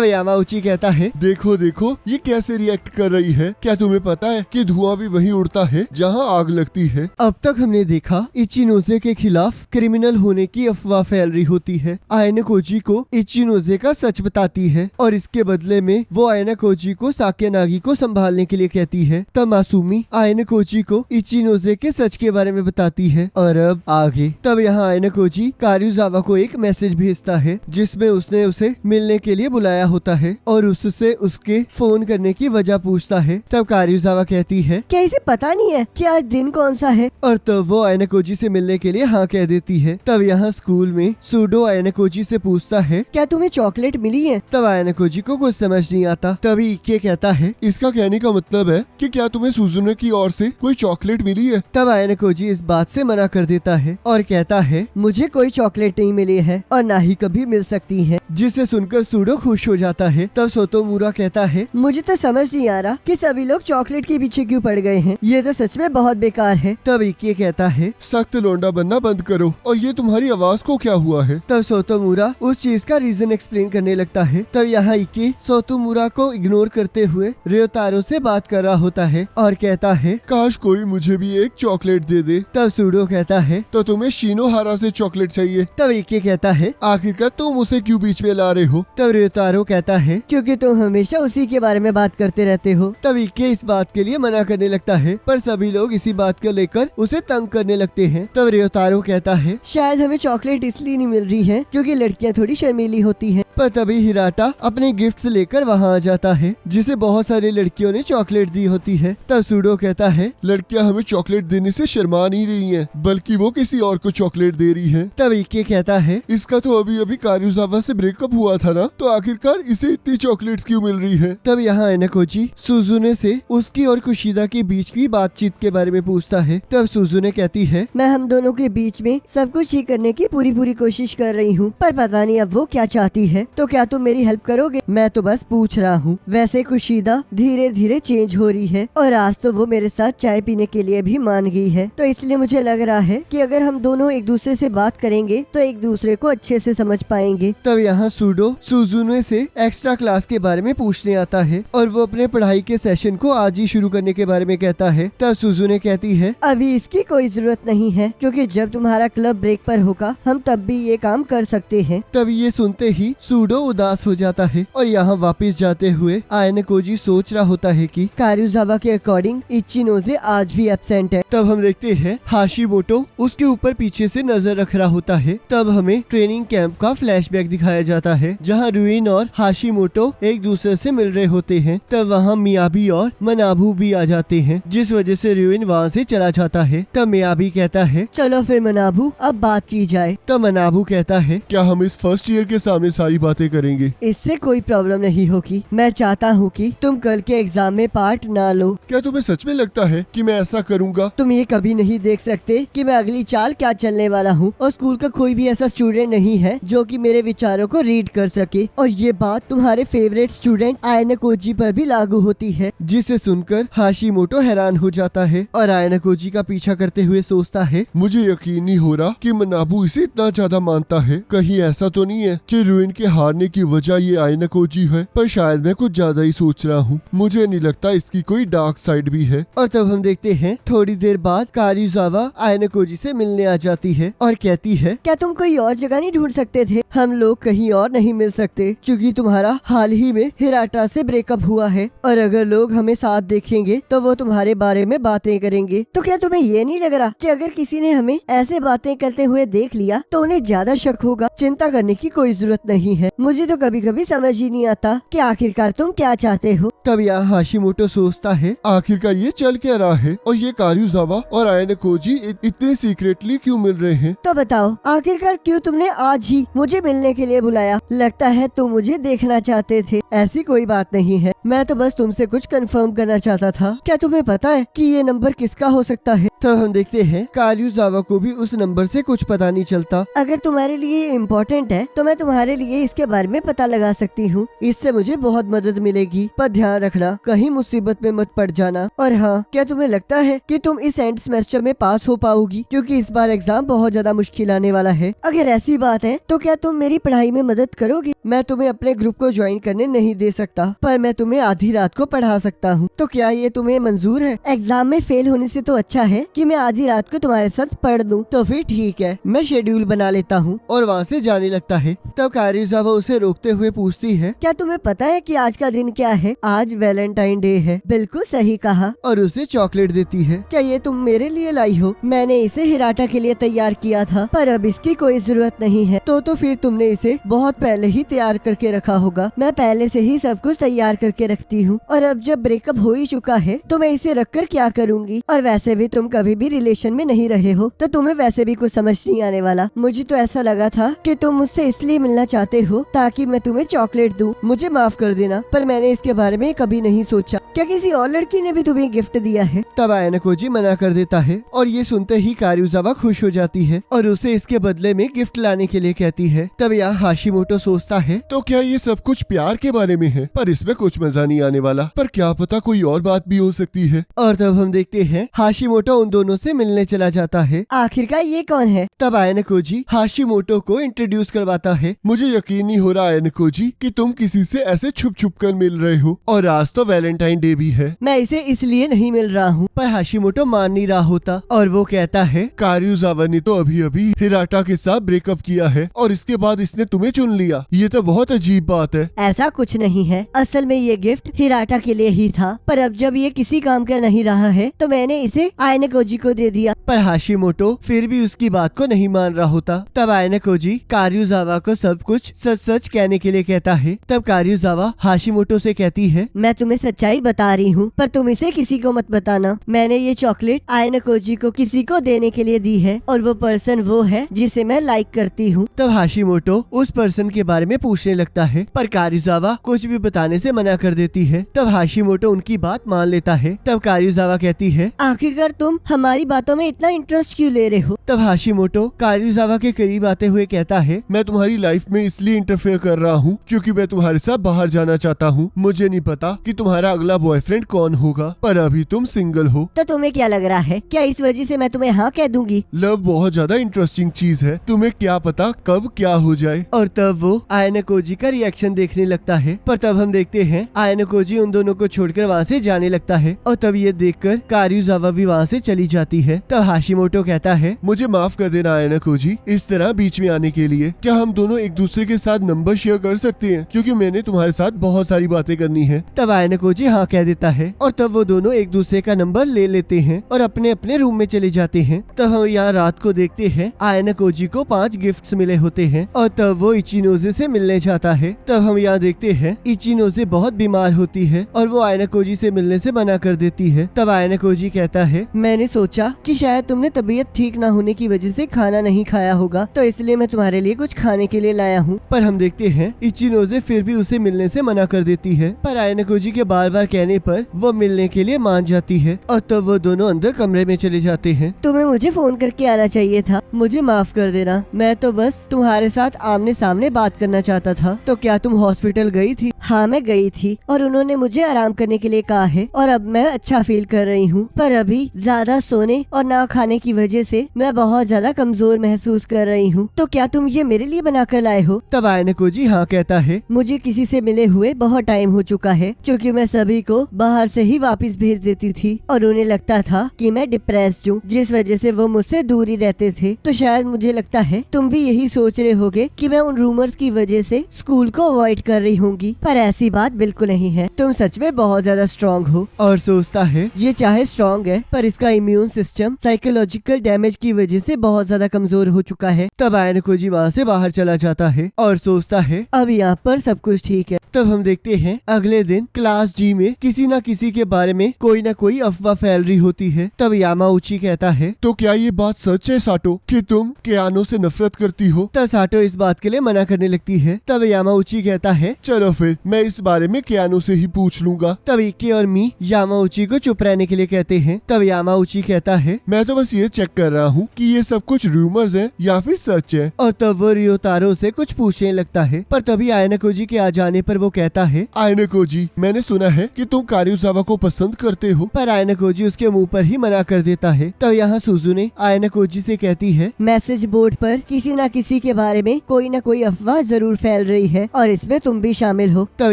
तब यामाउची कहता है, देखो देखो ये कैसे रिएक्ट कर रही है। क्या तुम्हें पता है कि धुआं भी वहीं उड़ता है जहाँ आग लगती है। अब तक हमने देखा इचिनोजे के खिलाफ क्रिमिनल होने की अफवाह फैल रही होती है। आयना कोजी को इचिनोजे का सच बताती है और इसके बदले में वो आयना कोजी को साकेनागी को संभालने के लिए कहती है। तब मासूमी आयना कोजी को इचिनोजे के सच के बारे में बताती है। और अब आगे तब यहाँ आयना कोजी कारुजावा को एक मैसेज भेजता है जिसमें उसने उसे मिलने के लिए बुलाया होता है और उससे उसके फोन करने की वजह पूछता है। तब कारुजावा कहती है, क्या इसे पता नहीं है कि आज दिन कौन सा है? और तब वो आयना कोजी से मिलने के लिए हाँ कह देती है। तब यहाँ स्कूल में सूडो आयना कोजी से पूछता है, क्या तुम्हें चॉकलेट मिली है? तब आयना कोजी को कुछ समझ नहीं आता। तभी इक्के कहता है, इसका कहने का मतलब है कि क्या तुम्हें सुजुने की ओर से कोई चॉकलेट मिली है। तब आयना कोजी इस बात से मना कर देता है और कहता है, मुझे कोई चॉकलेट नहीं मिली है और ना ही कभी मिल सकती है। जिसे सुनकर सूडो खुश हो जाता है। तब सोतोमुरा कहता है, मुझे तो समझ नहीं आ रहा कि सभी लोग चॉकलेट के पीछे क्यों पड़ गए हैं। ये तो सच में बहुत बेकार है। तब इक्के कहता है, सख्त लोंडा बनना बंद करो और ये तुम्हारी आवाज को क्या हुआ है। तब सोतोमुरा उस चीज का रीजन एक्सप्लेन करने लगता है। तब यहाँ इक्के सोतोमुरा को इग्नोर करते हुए रियोतारो से बात कर रहा होता है और कहता है, काश कोई मुझे भी एक चॉकलेट दे दे। तब सूडो कहता है, तो तुम्हें शिनोहारा से चॉकलेट चाहिए। तब इक्के कहता है, आखिरकार तुम उसे क्यों बीच में ला रहे हो। तब रियोतारो कहता है, क्योंकि तुम हमेशा उसी के बारे में बात करते रहते हो। तब इक्के इस बात के लिए मना करने लगता है पर सभी लोग इसी बात को लेकर उसे तंग करने लगते हैं। तब रियोतारो कहता है, शायद हमें चॉकलेट इसलिए नहीं मिल रही है क्योंकि लड़कियां थोड़ी शर्मीली होती हैं। पर तभी हिराटा अपने गिफ्ट्स लेकर वहाँ आ जाता है जिसे बहुत सारी लड़कियों ने चॉकलेट दी होती है। तब सूडो कहता है, लड़कियां हमें चॉकलेट देने से शर्मा नहीं रही हैं, बल्कि वो किसी और को चॉकलेट दे रही हैं। तब इक्के कहता है, इसका तो अभी अभी कारुजावा से ब्रेकअप हुआ था ना, तो आखिरकार इसे इतनी चॉकलेट्स क्यों मिल रही है। तब यहाँ आयना कोजी सुजुने से उसकी और कुशिदा के बीच की बातचीत के बारे में पूछता है। तब सुजुने कहती है, मैं हम दोनों के बीच में सब कुछ ठीक करने की पूरी कोशिश कर रही हूँ, पर पता नहीं अब वो क्या चाहती है। तो क्या तुम मेरी हेल्प करोगे? मैं तो बस पूछ रहा हूँ। वैसे कुशिदा धीरे धीरे चेंज हो रही है और आज तो वो मेरे साथ चाय पीने के लिए भी मान गई है। तो इसलिए मुझे लग रहा है कि अगर हम दोनों एक दूसरे से बात करेंगे तो एक दूसरे को अच्छे से समझ पाएंगे। तब यहाँ सूडो सुजुने से एक्स्ट्रा क्लास के बारे में पूछने आता है और वो अपने पढ़ाई के सेशन को आज ही शुरू करने के बारे में कहता है। तब सुजुने कहती है, अभी इसकी कोई जरूरत नहीं है क्योंकि जब तुम्हारा क्लब ब्रेक पर होगा हम तब भी ये काम कर सकते हैं। तब ये सुनते ही सूडो उदास हो जाता है और यहाँ वापस जाते हुए आयना कोजी सोच रहा होता है कि कारुजावा के अकॉर्डिंग इचिनोजे आज भी एब्सेंट है। तब हम देखते हैं हाशिमोटो उसके ऊपर पीछे से नजर रख रहा होता है। तब हमें ट्रेनिंग कैंप का फ्लैशबैक दिखाया जाता है जहाँ रुइन और हाशिमोटो एक दूसरे से मिल रहे होते हैं। तब वहाँ मियाबी और मनाबू भी आ जाते हैं जिस वजह से रुइन वहाँ से चला जाता है। तब मियाबी कहता है, चलो फिर मनाबू अब बात की जाए। तब मनाबू कहता है, क्या हम इस फर्स्ट ईयर के सामने सारी बातें करेंगे? इससे कोई प्रॉब्लम नहीं होगी। मैं चाहता हूँ कि तुम कल के एग्जाम में पार्ट ना लो। क्या तुम्हें सच में लगता है कि मैं ऐसा करूँगा? तुम ये कभी नहीं देख सकते कि मैं अगली चाल क्या चलने वाला हूँ और स्कूल का कोई भी ऐसा स्टूडेंट नहीं है जो कि मेरे विचारों को रीड कर सके। और ये बात तुम्हारे फेवरेट स्टूडेंट आयना कोजी पर भी लागू होती है। जिसे सुनकर हाशिमोटो हैरान हो जाता है और आयना कोजी का पीछा करते हुए सोचता है, मुझे यकीन नहीं हो रहा कि मनाबू इसे इतना ज्यादा मानता है। कहीं ऐसा तो नहीं है कि रुइन के हारने की वजह ये आयना कोजी है, पर शायद मैं कुछ ज्यादा ही सोच रहा हूँ। मुझे नहीं लगता इसकी कोई डार्क साइड भी है। और तब हम देखते हैं थोड़ी देर बाद कारुजावा आयना कोजी से मिलने आ जाती है और कहती है, क्या तुम कोई और जगह नहीं ढूंढ सकते थे? हम लोग कहीं और नहीं मिल सकते क्योंकि तुम्हारा हाल ही में हिराटा से ब्रेकअप हुआ है और अगर लोग हमें साथ देखेंगे तो वो तुम्हारे बारे में बातें करेंगे। तो क्या तुम्हें ये नहीं लग रहा कि अगर किसी ने हमें ऐसे बातें करते हुए देख लिया तो उन्हें ज्यादा शक होगा? चिंता करने की कोई जरूरत नहीं है। मुझे तो कभी कभी समझ ही नहीं आता कि आखिरकार तुम क्या चाहते हो। तब यहाँ हाशिमोटो सोचता है, आखिरकार ये चल क्या रहा है और ये कारुजावा और आयना कोजी इतने सीक्रेटली क्यों मिल रहे हैं? तो बताओ आखिरकार क्यों तुमने आज ही मुझे मिलने के लिए बुलाया? लगता है तुम मुझे देखना चाहते थे। ऐसी कोई बात नहीं है, मैं तो बस तुमसे कुछ कंफर्म करना चाहता था। क्या तुम्हें पता है कि ये नंबर किसका हो सकता है? तब हम देखते हैं कारुजावा को भी उस नंबर से कुछ पता नहीं चलता। अगर तुम्हारे लिए ये इम्पोर्टेंट है तो मैं तुम्हारे लिए इसके बारे में पता लगा सकती हूँ। इससे मुझे बहुत मदद मिलेगी, पर ध्यान रखना कहीं मुसीबत में मत पड़ जाना। और हाँ, क्या तुम्हें लगता है कि तुम इस एंड सेमेस्टर में पास हो पाओगी? क्योंकि इस बार एग्जाम बहुत ज्यादा मुश्किल आने वाला है। अगर ऐसी बात है तो क्या तुम मेरी पढ़ाई में मदद करोगे? मैं तुम्हें अपने अपने ग्रुप को ज्वाइन करने नहीं दे सकता, पर मैं तुम्हें आधी रात को पढ़ा सकता हूँ। तो क्या ये तुम्हें मंजूर है? एग्जाम में फेल होने से तो अच्छा है कि मैं आधी रात को तुम्हारे साथ पढ़ दूं। तो फिर ठीक है, मैं शेड्यूल बना लेता हूँ। और वहाँ से जाने लगता है। तब कारिजावा उसे रोकते हुए पूछती है, क्या तुम्हें पता है कि आज का दिन क्या है? आज वैलेंटाइन डे है। बिल्कुल सही कहा। और उसे चॉकलेट देती है। क्या ये तुम मेरे लिए लाई हो? मैंने इसे हिराटा के लिए तैयार किया था, पर अब इसकी कोई जरूरत नहीं है। तो फिर तुमने इसे बहुत पहले ही तैयार करके रखा होगा। मैं पहले से ही सब कुछ तैयार करके रखती हूँ, और अब जब ब्रेकअप हो ही चुका है तो मैं इसे रखकर क्या करूँगी? और वैसे भी तुम कभी भी रिलेशन में नहीं रहे हो, तो तुम्हें वैसे भी कुछ समझ नहीं आने वाला। मुझे तो ऐसा लगा था कि तुम मुझसे इसलिए मिलना चाहते हो ताकि मैं तुम्हें चॉकलेट दूं। मुझे माफ कर देना, पर मैंने इसके बारे में कभी नहीं सोचा। क्या किसी और लड़की ने भी तुम्हें गिफ्ट दिया है? तब आयनकोजी मना कर देता है, और ये सुनते ही कारुजावा खुश हो जाती है और उसे इसके बदले में गिफ्ट लाने के लिए कहती है। तब यहाँ हाशिमोटो सोचता है, तो क्या ये सब कुछ प्यार के बारे में है? पर इसमें कुछ मजा नहीं आने वाला, पर क्या पता कोई और बात भी हो सकती है। और तब हम देखते हैं हाशिमोटो उन दोनों से मिलने चला जाता है। आखिरकार ये कौन है? तब आयनकोजी हाशिमोटो को इंट्रोड्यूस करवाता है। मुझे यकीन नहीं हो रहा आयनकोजी कि तुम किसी से ऐसे छुप छुप कर मिल रहे हो, और आज तो वैलेंटाइन डे भी है। मैं इसे इसलिए नहीं मिल रहा हूँ। पर हाशिमोटो मान नहीं रहा होता, और वो कहता है, कारुजावा ने तो अभी अभी हिराटा के साथ ब्रेकअप किया है और इसके बाद इसने तुम्हें चुन लिया। ये तो बहुत अजीब बात है। ऐसा कुछ नहीं है, असल में ये गिफ्ट हिराटा के लिए ही था, पर अब जब ये किसी काम का नहीं रहा है तो मैंने इसे आयनकोजी को दे दिया। पर हाशिमोटो फिर भी उसकी बात को नहीं मान रहा होता। तब आयनकोजी कारुजावा को सब कुछ सच सच कहने के लिए कहता है। तब कारुजावा हाशिमोटो से कहती है, मैं तुम्हें सच्चाई बता रही हूँ, पर तुम इसे किसी को मत बताना। मैंने ये चॉकलेट आयनकोजी को किसी को देने के लिए दी है, और वो पर्सन वो है जिसे मैं लाइक करती हूँ। तब हाशिमोटो उस पर्सन के बारे में पूछने लगता है, पर कारुजावा कुछ भी बताने से मना कर देती है। तब हाशिमोटो उनकी बात मान लेता है। तब कारुजावा कहती है, आखिरकार तुम हमारी बातों में इतना इंटरेस्ट क्यों ले रहे हो? तब हाशिमोटो कारुजावा के करीब आते हुए कहता है, मैं तुम्हारी लाइफ में इसलिए इंटरफेयर कर रहा हूँ क्योंकि मैं तुम्हारे साथ बाहर जाना चाहता हूँ। मुझे नहीं पता कि तुम्हारा अगला बॉयफ्रेंड कौन होगा, पर अभी तुम सिंगल हो। तो तुम्हें क्या लग रहा है, क्या इस वजह से मैं तुम्हें हाँ कह दूंगी? लव बहुत ज्यादा इंटरेस्टिंग चीज है, तुम्हें क्या पता कब क्या हो जाए। और तब वो आयनकोजी का रिएक्शन देखने लगता है। पर तब हम देखते हैं आयनकोजी उन दोनों को छोड़कर वहाँ से जाने लगता है, और तब ये देखकर कारुजावा भी वहाँ से चली जाती है। तब हाशिमोटो कहता है, मुझे माफ कर देना आयनकोजी, इस तरह बीच में आने के लिए। क्या हम दोनों एक दूसरे के साथ नंबर शेयर कर सकते हैं, क्योंकि मैंने तुम्हारे साथ बहुत सारी बातें करनी है। तब आयनकोजी हाँ कह देता है, और तब वो दोनों एक दूसरे का नंबर ले लेते हैं और अपने अपने रूम में चले जाते हैं। तब हम यहाँ रात को देखते हैं आयनकोजी को 5 गिफ्ट्स मिले होते हैं, और तब वो इचिनोजे से मिलने जाता है। तब हम यहाँ देखते हैं इचिनोजे बहुत बीमार होती है और वो आयनकोजी से मिलने से मना कर देती है। तब आयनकोजी कहता है, मैंने सोचा कि शायद तुमने तबीयत ठीक ना होने की वजह से खाना नहीं खाया होगा, तो इसलिए मैं तुम्हारे लिए कुछ खाने के लिए लाया हूँ। पर हम देखते हैं इचिनोजे फिर भी उसे मिलने से मना कर देती है, पर आयनकोजी के बार बार कहने पर वो मिलने के लिए मान जाती है, और तब वो दोनों अंदर कमरे में चले जाते हैं। तुम्हें मुझे फोन करके आना चाहिए था। मुझे माफ कर देना, मैं तो बस तुम्हारे साथ आमने सामने बात करना चाहता था। तो क्या तुम हॉस्पिटल गई थी? हाँ मैं गई थी, और उन्होंने मुझे आराम करने के लिए कहा है, और अब मैं अच्छा फील कर रही हूँ। पर अभी ज्यादा सोने और ना खाने की वजह से मैं बहुत ज्यादा कमजोर महसूस कर रही हूँ। तो क्या तुम ये मेरे लिए बना कर लाए हो? तब आयनकोजी हाँ कहता है, मुझे किसी से मिले हुए बहुत टाइम हो चुका है, क्योंकि मैं सभी को बाहर से ही वापस भेज देती थी, और उन्हें लगता था कि मैं डिप्रेस्ड हूँ, जिस वजह से वो मुझसे दूर ही रहते थे। तो शायद मुझे लगता है तुम भी यही सोच रहे होगे कि मैं उन रूमर्स की वजह से स्कूल को अवॉइड कर रही होंगी, पर ऐसी बात बिल्कुल नहीं है। तुम सच में बहुत ज्यादा स्ट्रॉन्ग हो। और सोचता है, ये चाहे स्ट्रॉन्ग है, पर इसका इम्यून सिस्टम साइकोलॉजिकल डैमेज की वजह से बहुत ज्यादा कमजोर हो चुका है। तब आयनकोजी वहाँ से बाहर चला जाता है और सोचता है, अब यहाँ पर सब कुछ ठीक है। तब हम देखते हैं अगले दिन क्लास जी में किसी न किसी के बारे में कोई न कोई अफवाह फैल रही होती है। तब यामाउची कहता है, तो क्या ये बात सच है साटो कि तुम केयानो से नफरत करती हो? तब साटो इस बात के लिए मना करने लगती है। तब यामाउची कहता है, चलो फिर मैं इस बारे में केयानो से ही पूछ लूंगा। तब इके और मी यामाउची को चुप रहने के लिए कहते हैं। तब यामाउची कहता है, मैं तो बस ये चेक कर रहा हूँ कि ये सब कुछ रूमर्स हैं या फिर सच है। और तब वो रियोतारो से कुछ पूछने लगता है, पर तभी आयनकोजी के आ जाने पर वो कहता है, आयनकोजी मैंने सुना है कि तुम कारुजावा को पसंद करते हो। पर आयनकोजी उसके मुंह पर ही मना कर देता है। तब यहाँ सुजुने आयनकोजी से कहती है, मैसेज बोर्ड पर किसी न किसी के बारे में कोई न कोई अफवाह जरूर फैल रही है और इसमें तुम भी शामिल हो। तब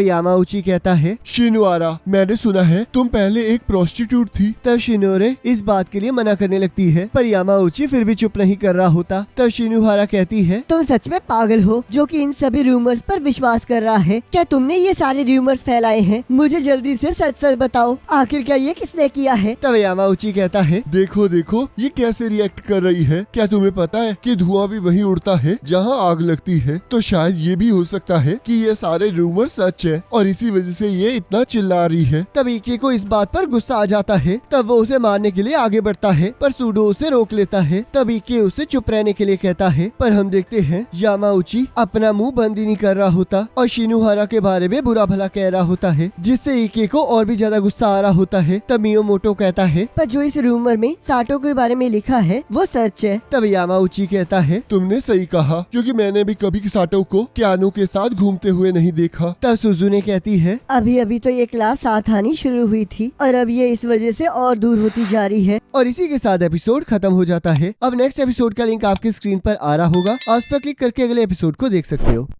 यामाउची कहता है, शिनुआरा, मैंने सुना है तुम पहले एक प्रोस्टिट्यूट थी। तब शिनोरे इस बात के लिए मना करने लगती है, पर यामाउची फिर भी चुप नहीं कर रहा होता। तब शिनुहारा कहती है, तुम सच में पागल हो जो कि इन सभी रूमर्स पर विश्वास कर रहा है। क्या तुमने ये सारे रूमर्स फैलाए हैं? मुझे जल्दी से सच सच बताओ, आखिर क्या ये किसने किया है? तब यामाउची कहता है, देखो देखो ये कैसे रिएक्ट कर रही है। क्या तुम्हें पता है कि धुआं भी वहीं उड़ता है जहाँ आग लगती है? तो शायद ये भी हो सकता है कि ये सारे रूमर सच है और इसी वजह से ये इतना चिल्ला रही है। तब इके को इस बात पर गुस्सा आ जाता है। तब वो उसे मारने के लिए आगे बढ़ता है, पर सूडो उसे रोक लेता है। तब इके उसे चुप रहने के लिए कहता है, पर हम देखते हैं यामाउची अपना मुंह बंद ही नहीं कर रहा होता और शिनुहारा के बारे में बुरा भला कह रहा होता है, जिससे इके को और भी ज्यादा गुस्सा आ रहा होता है। तब मियोमोटो कहता है, पर जो इस रूमर में साटो के बारे में लिखा है वो सच है। तब यामाउची कहता है, तुमने सही कहा, क्योंकि मैंने भी कभी साटो को क्यानो के साथ घूमते हुए नहीं देखा। तब सुजुने कहती है, अभी अभी तो ये क्लास साथ आनी शुरू हुई थी और अब ये इस वजह से और दूर होती जा रही है। और इसी के साथ एपिसोड खत्म हो जाता है। अब नेक्स्ट एपिसोड का लिंक आपकी स्क्रीन पर आ रहा होगा, आप उस पर क्लिक करके अगले एपिसोड को देख सकते हो।